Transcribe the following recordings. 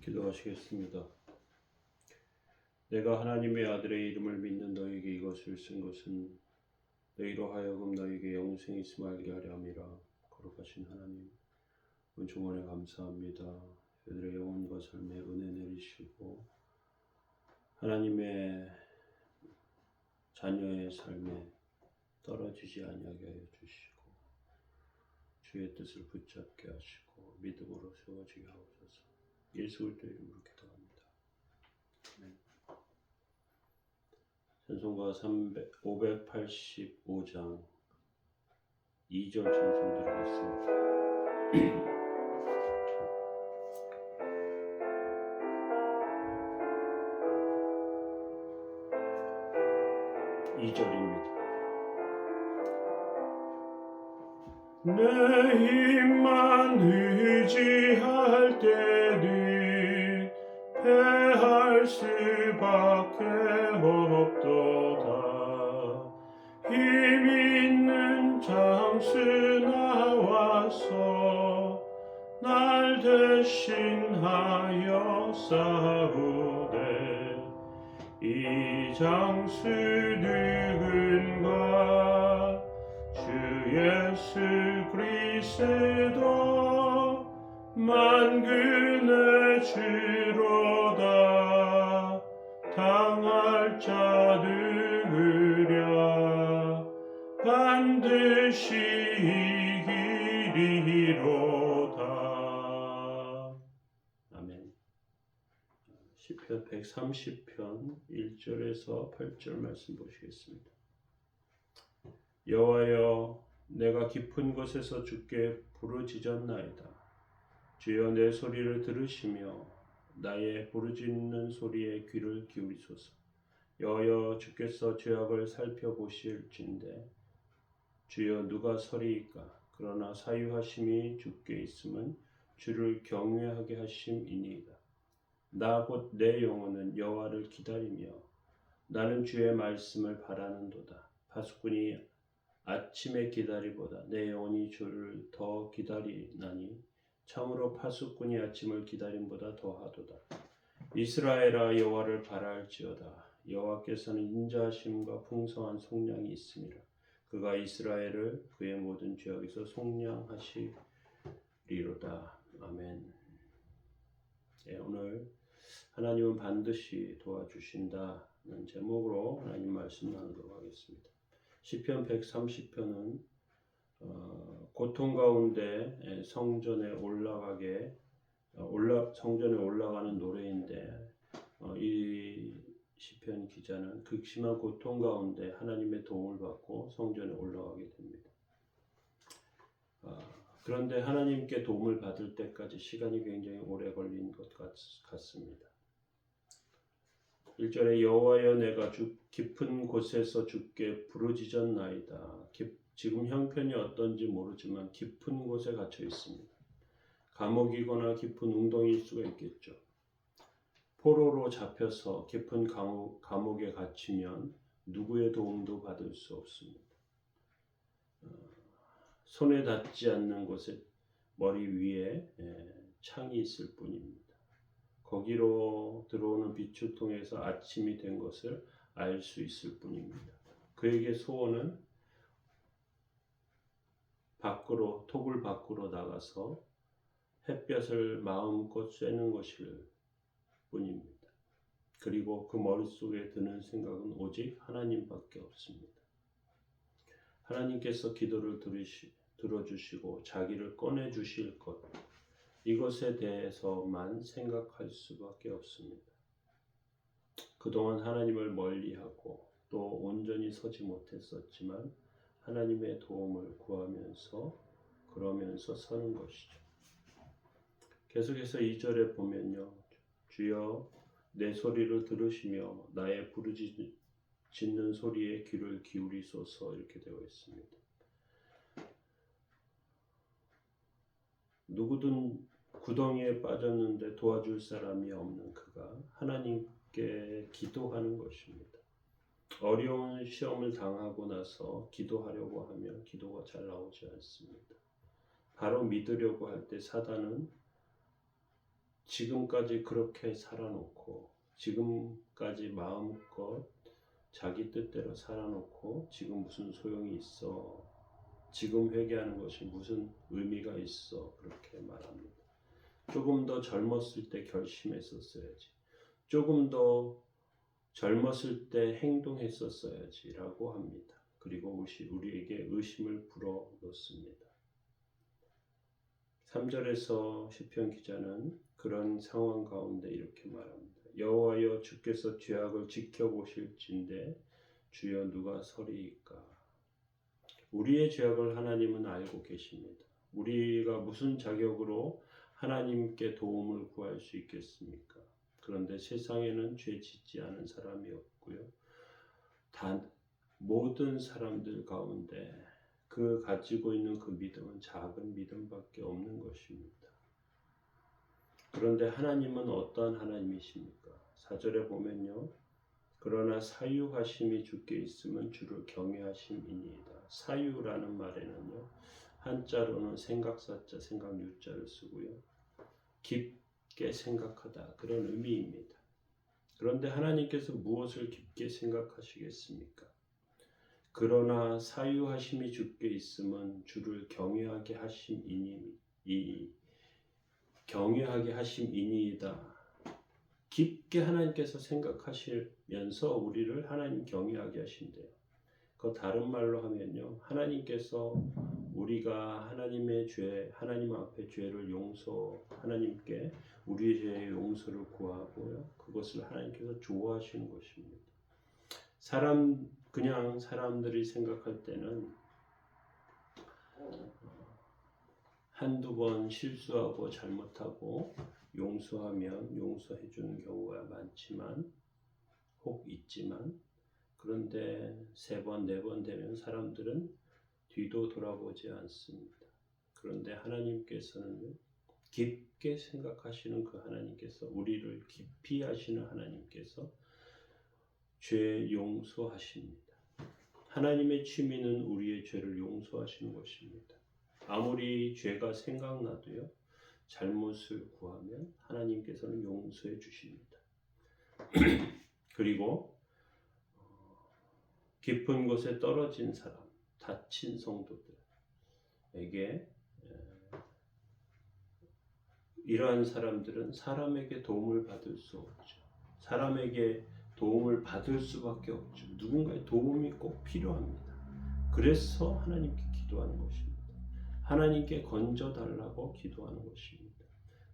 기도하시겠습니다. 내가 하나님의 아들의 이름을 믿는 너에게 이것을 쓴 것은 너희로 하여금 너에게 영생이 있음을 알게 하려 함이라. 거룩하신 하나님, 은총원에 감사합니다. 저희들의 영혼과 삶에 은혜 내리시고 하나님의 자녀의 삶에 떨어지지 아니하게 하여 주시고 주의 뜻을 붙잡게 하시고 믿음으로 세워지게 하옵소서. 예수 그리스도의 이름으로 기도합니다. 아멘. 찬송가 585장 2절 찬송 드리겠습니다. 2절입니다. 내 힘만 의지할 때는 패할 수밖에 없도다. 힘 있는 장수 나와서 날 대신하여 싸우되 이 장수 누군가 주 예수 그리스도 만군의 주로다. 당할 자 누구랴 반드시 이기리로다. 아멘. 시편 130편 1절에서 8절 말씀 보시겠습니다. 여호와여, 내가 깊은 곳에서 주께 부르짖었나이다. 주여, 내 소리를 들으시며 나의 부르짖는 소리에 귀를 기울이소서. 여호와여, 주께서 죄악을 살펴보실진대 주여, 누가 서리이까? 그러나 사유하심이 주께 있음은 주를 경외하게 하심이니이다. 나 곧 내 영혼은 여호와를 기다리며 나는 주의 말씀을 바라는도다. 파수꾼이 아침에 기다리보다 내 영혼이 주를 더 기다리나니 참으로 파수꾼이 아침을 기다림보다 더하도다. 이스라엘아, 여호와를 바랄지어다. 여호와께서는 인자하심과 풍성한 속량이 있음이라. 그가 이스라엘을 그의 모든 죄악에서 속량하시리로다. 아멘. 네, 오늘 하나님은 반드시 도와주신다는 제목으로 하나님 말씀 나누도록 하겠습니다. 시편 130편은 고통 가운데 성전에 올라가는 노래인데 이 시편 기자는 극심한 고통 가운데 하나님의 도움을 받고 성전에 올라가게 됩니다. 그런데 하나님께 도움을 받을 때까지 시간이 굉장히 오래 걸린 것 같습니다. 1절에 여호와여, 내가 깊은 곳에서 주께 부르짖었나이다. 지금 형편이 어떤지 모르지만 깊은 곳에 갇혀 있습니다. 감옥이거나 깊은 웅덩이일 수가 있겠죠. 포로로 잡혀서 깊은 감옥에 갇히면 누구의 도움도 받을 수 없습니다. 손에 닿지 않는 곳에 머리 위에 창이 있을 뿐입니다. 거기로 들어오는 빛을 통해서 아침이 된 것을 알 수 있을 뿐입니다. 그에게 소원은 톡을 밖으로 나가서 햇볕을 마음껏 쐬는 것일 뿐입니다. 그리고 그 머릿속에 드는 생각은 오직 하나님밖에 없습니다. 하나님께서 기도를 들어주시고 자기를 꺼내주실 것, 이것에 대해서만 생각할 수밖에 없습니다. 그동안 하나님을 멀리하고 또 온전히 서지 못했었지만 하나님의 도움을 구하면서 그러면서 서는 것이죠. 계속해서 2절에 보면요, 주여 내 소리를 들으시며 나의 부르짖는 소리에 귀를 기울이소서, 이렇게 되어 있습니다. 누구든 구덩이에 빠졌는데 도와줄 사람이 없는 그가 하나님께 기도하는 것입니다. 어려운 시험을 당하고 나서 기도하려고 하면 기도가 잘 나오지 않습니다. 바로 믿으려고 할 때 사단은 지금까지 그렇게 살아놓고 지금까지 마음껏 자기 뜻대로 살아놓고 지금 무슨 소용이 있어? 지금 회개하는 것이 무슨 의미가 있어? 그렇게 말합니다. 조금 더 젊었을 때 결심했었어야지. 조금 더 젊었을 때 행동했었어야지 라고 합니다. 그리고 우리에게 의심을 불어넣습니다. 3절에서 시편 기자는 그런 상황 가운데 이렇게 말합니다. 여호와여 주께서 죄악을 지켜보실진데 주여 누가 서리이까. 우리의 죄악을 하나님은 알고 계십니다. 우리가 무슨 자격으로 하나님께 도움을 구할 수 있겠습니까? 그런데 세상에는 죄 짓지 않은 사람이 없고요. 단 모든 사람들 가운데 그 가지고 있는 그 믿음은 작은 믿음밖에 없는 것입니다. 그런데 하나님은 어떠한 하나님이십니까? 4절에 보면요. 그러나 사유하심이 주께 있으면 주를 경외하심이니이다. 사유라는 말에는요. 한자로는 생각사자, 생각유자를 쓰고요. 깊게 생각하다 그런 의미입니다. 그런데 하나님께서 무엇을 깊게 생각하시겠습니까? 그러나 사유하심이 주께 있으면 주를 경외하게 하심이니이다. 깊게 하나님께서 생각하시면서 우리를 하나님 경외하게 하신대요. 그 다른 말로 하면요. 하나님께서 우리가 하나님 앞에 죄를 하나님께 우리의 죄의 용서를 구하고요. 그것을 하나님께서 좋아하시는 것입니다. 그냥 사람들이 생각할 때는 한두 번 실수하고 잘못하고 용서하면 용서해 주는 경우가 있지만 그런데 3번, 4번 되면 사람들은 뒤도 돌아보지 않습니다. 그런데 하나님께서는 깊게 생각하시는 그 하나님께서 우리를 깊이 아시는 하나님께서 죄 용서하십니다. 하나님의 취미는 우리의 죄를 용서하시는 것입니다. 아무리 죄가 생각나도요. 잘못을 구하면 하나님께서는 용서해 주십니다. 그리고 깊은 곳에 떨어진 사람, 다친 성도들에게 이러한 사람들은 사람에게 도움을 받을 수 없죠. 사람에게 도움을 받을 수밖에 없죠. 누군가의 도움이 꼭 필요합니다. 그래서 하나님께 기도하는 것입니다. 하나님께 건져달라고 기도하는 것입니다.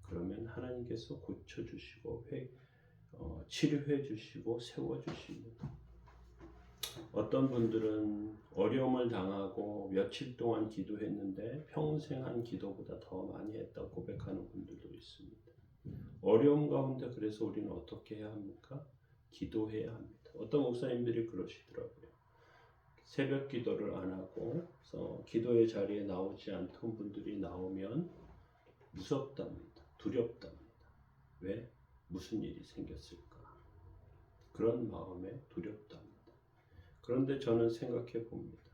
그러면 하나님께서 고쳐주시고 치료해 주시고 세워주십니다. 어떤 분들은 어려움을 당하고 며칠 동안 기도했는데 평생 한 기도보다 더 많이 했다고 고백하는 분들도 있습니다. 어려움 가운데 그래서 우리는 어떻게 해야 합니까? 기도해야 합니다. 어떤 목사님들이 그러시더라고요. 새벽 기도를 안 하고 기도의 자리에 나오지 않던 분들이 나오면 무섭답니다. 두렵답니다. 왜? 무슨 일이 생겼을까? 그런 마음에 두렵답니다. 그런데 저는 생각해 봅니다.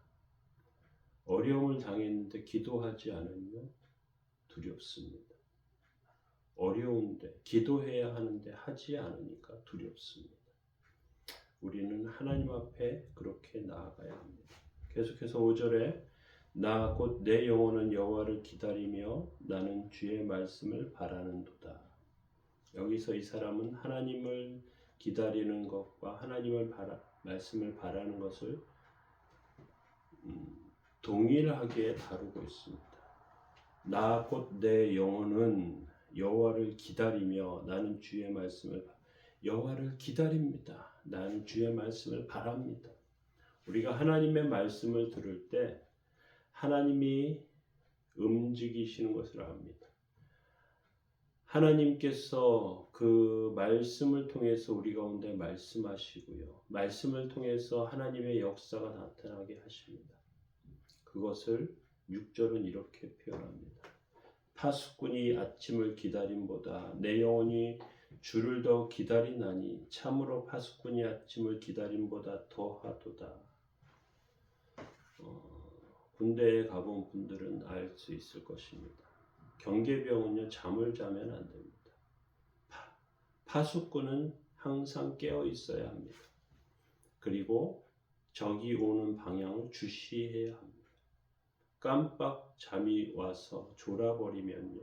어려움을 당했는데 기도하지 않으면 두렵습니다. 어려운데 기도해야 하는데 하지 않으니까 두렵습니다. 우리는 하나님 앞에 그렇게 나아가야 합니다. 계속해서 5절에 나 곧 내 영혼은 여호와를 기다리며 나는 주의 말씀을 바라는도다. 여기서 이 사람은 하나님을 기다리는 것과 말씀을 바라는 것을 동일하게 다루고 있습니다. 나 곧 내 영혼은 여호와를 기다리며 나는 주의 말씀을 여호와를 기다립니다. 나는 주의 말씀을 바랍니다. 우리가 하나님의 말씀을 들을 때 하나님이 움직이시는 것을 압니다. 하나님께서 그 말씀을 통해서 우리 가운데 말씀하시고요. 말씀을 통해서 하나님의 역사가 나타나게 하십니다. 그것을 6절은 이렇게 표현합니다. 파수꾼이 아침을 기다림보다 내 영혼이 주를 더 기다리나니 참으로 파수꾼이 아침을 기다림보다 더하도다. 군대에 가본 분들은 알 수 있을 것입니다. 경계병은요 잠을 자면 안 됩니다. 파수꾼은 항상 깨어 있어야 합니다. 그리고 적이 오는 방향을 주시해야 합니다. 깜빡 잠이 와서 졸아버리면요,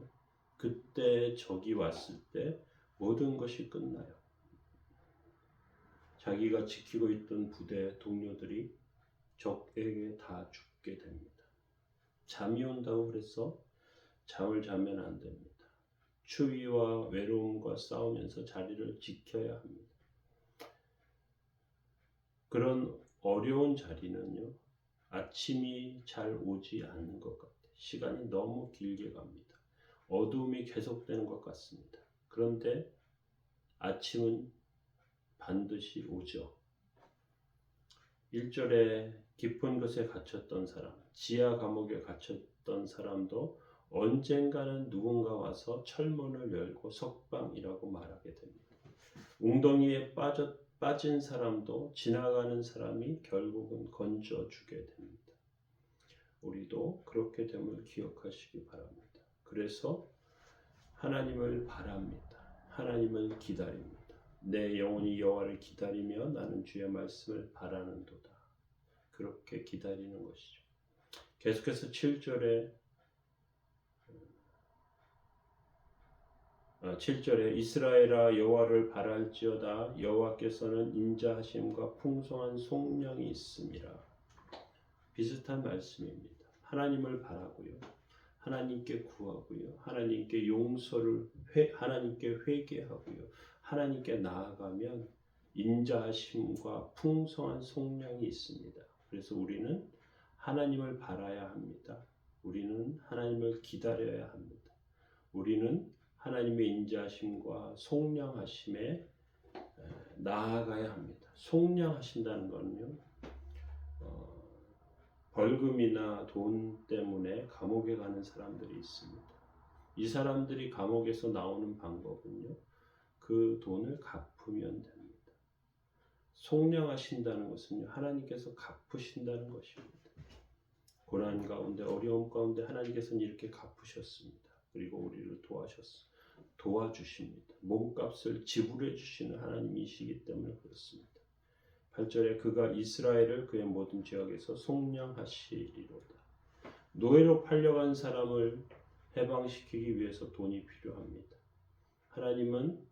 그때 적이 왔을 때 모든 것이 끝나요. 자기가 지키고 있던 부대 동료들이 적에게 다 죽게 됩니다. 잠이 온다고 그래서 잠을 자면 안 됩니다. 추위와 외로움과 싸우면서 자리를 지켜야 합니다. 그런 어려운 자리는요, 아침이 잘 오지 않는 것 같아요. 시간이 너무 길게 갑니다. 어두움이 계속되는 것 같습니다. 그런데 아침은 반드시 오죠. 1절에 깊은 곳에 갇혔던 사람, 지하 감옥에 갇혔던 사람도 언젠가는 누군가 와서 철문을 열고 석방이라고 말하게 됩니다. 웅덩이에 빠진 사람도 지나가는 사람이 결국은 건져주게 됩니다. 우리도 그렇게 됨을 기억하시기 바랍니다. 그래서 하나님을 바랍니다. 하나님을 기다립니다. 내 영혼이 여호와를 기다리며 나는 주의 말씀을 바라는도다. 그렇게 기다리는 것이죠. 계속해서 7절에 이스라엘아 여호와를 바랄지어다. 여호와께서는 인자하심과 풍성한 속량이 있음이라. 비슷한 말씀입니다. 하나님을 바라고요, 하나님께 구하고요, 하나님께 하나님께 회개하고요, 하나님께 나아가면 인자하심과 풍성한 속량이 있습니다. 그래서 우리는 하나님을 바라야 합니다. 우리는 하나님을 기다려야 합니다. 우리는 하나님의 인자하심과 속량하심에 나아가야 합니다. 속량하신다는 것은요, 벌금이나 돈 때문에 감옥에 가는 사람들이 있습니다. 이 사람들이 감옥에서 나오는 방법은요, 그 돈을 갚으면 됩니다. 속량하신다는 것은요, 하나님께서 갚으신다는 것입니다. 고난 가운데, 어려움 가운데 하나님께서는 이렇게 갚으셨습니다. 그리고 우리를 도와주십니다. 몸값을 지불해 주시는 하나님이시기 때문에 그렇습니다. 8절에 그가 이스라엘을 그의 모든 지역에서 속량하시리로다. 노예로 팔려간 사람을 해방시키기 위해서 돈이 필요합니다. 하나님은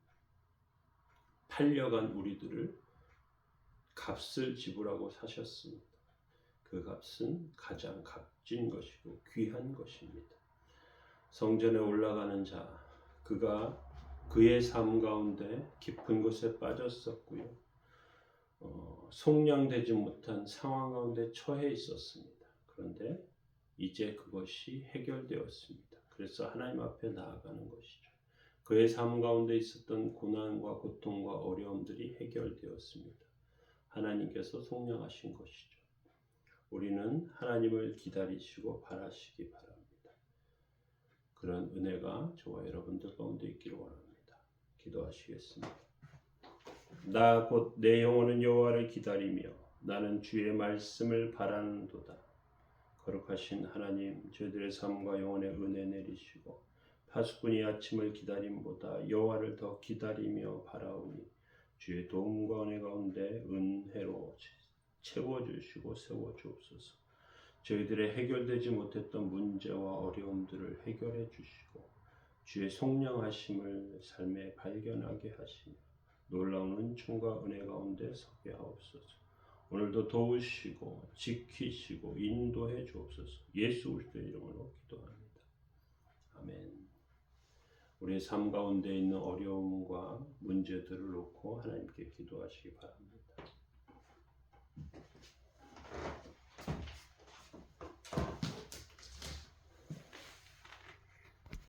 팔려간 우리들을 값을 지불하고 사셨습니다. 그 값은 가장 값진 것이고 귀한 것입니다. 성전에 올라가는 자, 그가 그의 삶 가운데 깊은 곳에 빠졌었고요, 속량되지 못한 상황 가운데 처해 있었습니다. 그런데 이제 그것이 해결되었습니다. 그래서 하나님 앞에 나아가는 것이죠. 그의 삶 가운데 있었던 고난과 고통과 어려움들이 해결되었습니다. 하나님께서 속량하신 것이죠. 우리는 하나님을 기다리시고 바라시기 바랍니다. 그런 은혜가 저와 여러분들 가운데 있기를 원합니다. 기도하시겠습니다. 나 곧 내 영혼은 여호와를 기다리며 나는 주의 말씀을 바라는도다. 거룩하신 하나님, 저희들의 삶과 영혼의 은혜 내리시고 파수꾼이 아침을 기다림보다 여호와를 더 기다리며 바라오니 주의 도움과 은혜 가운데 은혜로 채워주시고 세워주옵소서. 저희들의 해결되지 못했던 문제와 어려움들을 해결해 주시고 주의 속량하심을 삶에 발견하게 하시며 놀라운 은총과 은혜 가운데 서게 하옵소서. 오늘도 도우시고 지키시고 인도해 주옵소서. 예수 그리스도의 이름으로 기도합니다. 아멘. 우리의 삶 가운데 있는 어려움과 문제들을 놓고 하나님께 기도하시기 바랍니다.